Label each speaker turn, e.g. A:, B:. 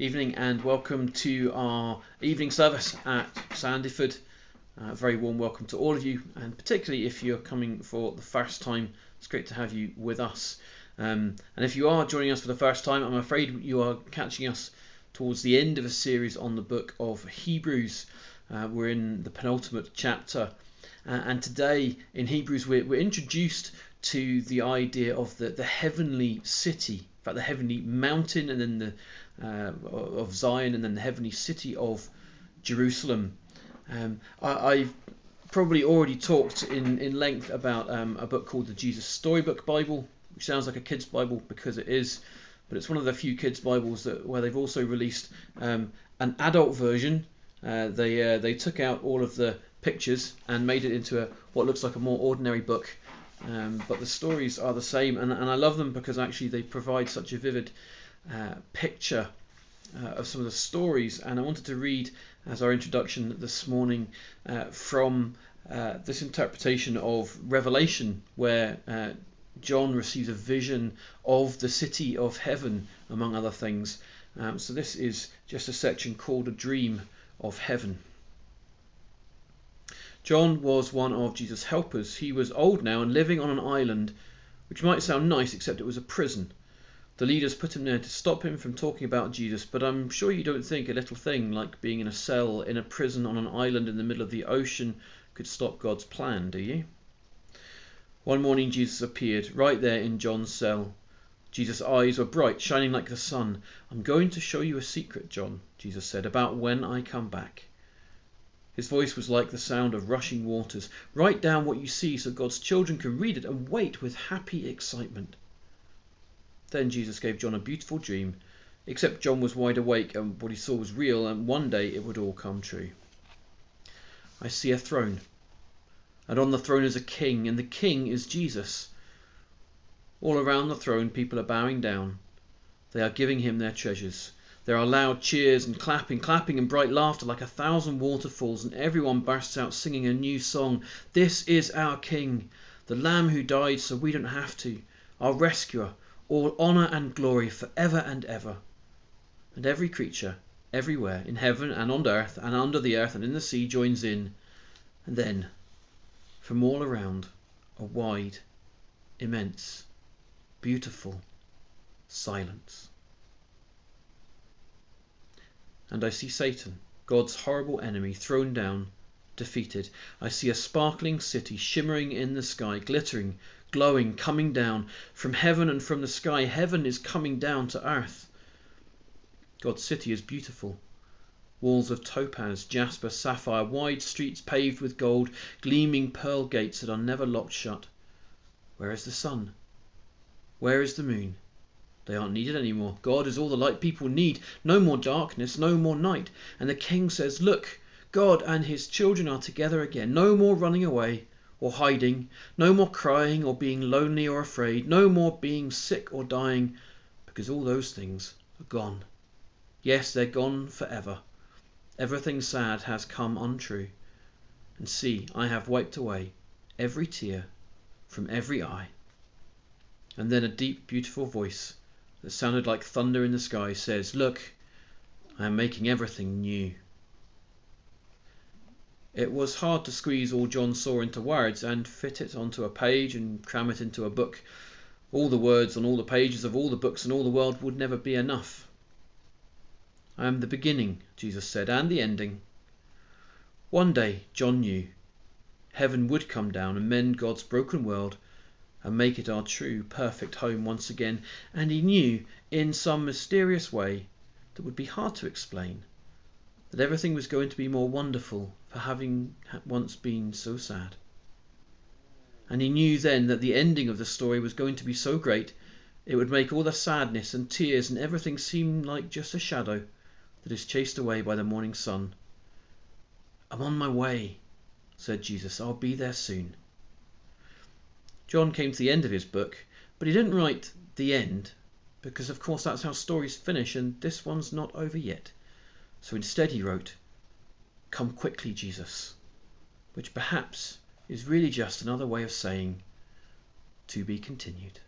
A: Evening and welcome to our evening service at Sandyford. A very warm welcome to all of you, and particularly if you're coming for the first time, it's great to have you with us. And if you are joining us for the first time, I'm afraid you are catching us towards the end of a series on the book of Hebrews. We're in the penultimate chapter, and today in Hebrews we're introduced to the idea of the heavenly city, in fact the heavenly mountain, and then the of Zion, and then the heavenly city of Jerusalem. I've probably already talked in length about a book called the Jesus Storybook Bible, which sounds like a kid's Bible because it is, but it's one of the few kids' Bibles where they've also released an adult version. They took out all of the pictures and made it into what looks like a more ordinary book, but the stories are the same, and I love them because actually they provide such a vivid picture of some of the stories. And I wanted to read as our introduction this morning from this interpretation of Revelation, where John receives a vision of the city of heaven, among other things. So this is just a section called A Dream of Heaven. John was one of Jesus' helpers. He was old now and living on an island, which might sound nice, except it was a prison. The leaders put him there to stop him from talking about Jesus, but I'm sure you don't think a little thing like being in a cell in a prison on an island in the middle of the ocean could stop God's plan, do you? One morning Jesus appeared right there in John's cell. Jesus' eyes were bright, shining like the sun. "I'm going to show you a secret, John," Jesus said, "about when I come back." His voice was like the sound of rushing waters. "Write down what you see so God's children can read it and wait with happy excitement." Then Jesus gave John a beautiful dream, except John was wide awake and what he saw was real, and one day it would all come true. "I see a throne, and on the throne is a king, and the king is Jesus. All around the throne people are bowing down. They are giving him their treasures. There are loud cheers and clapping and bright laughter like 1,000 waterfalls, and everyone bursts out singing a new song. This is our king, the Lamb who died so we don't have to, our rescuer. All honour and glory forever and ever." And every creature, everywhere, in heaven and on earth and under the earth and in the sea, joins in. And then, from all around, a wide, immense, beautiful silence. "And I see Satan, God's horrible enemy, thrown down, defeated. I see a sparkling city shimmering in the sky, glittering, glowing, coming down from heaven, and from the sky heaven is coming down to earth. God's city is beautiful. Walls of topaz, jasper, sapphire, wide streets paved with gold, gleaming pearl gates that are never locked shut. Where is the sun? Where is the moon? They aren't needed anymore. God is all the light people need. No more darkness, no more night. And the king says, 'Look, God and his children are together again. No more running away or hiding. No more crying or being lonely or afraid. No more being sick or dying, because all those things are gone. Yes, they're gone forever. Everything sad has come untrue. And see, I have wiped away every tear from every eye.' And then a deep, beautiful voice that sounded like thunder in the sky says, 'Look, I am making everything new.'" It was hard to squeeze all John saw into words and fit it onto a page and cram it into a book. All the words on all the pages of all the books in all the world would never be enough. "I am the beginning," Jesus said, "and the ending." One day, John knew, heaven would come down and mend God's broken world and make it our true, perfect home once again. And he knew, in some mysterious way that would be hard to explain, that everything was going to be more wonderful for having once been so sad. And he knew then that the ending of the story was going to be so great, it would make all the sadness and tears and everything seem like just a shadow that is chased away by the morning sun. "I'm on my way," said Jesus. "I'll be there soon." John came to the end of his book, but he didn't write the end, because of course that's how stories finish, and this one's not over yet. So instead he wrote, "Come quickly, Jesus," which perhaps is really just another way of saying, "To be continued."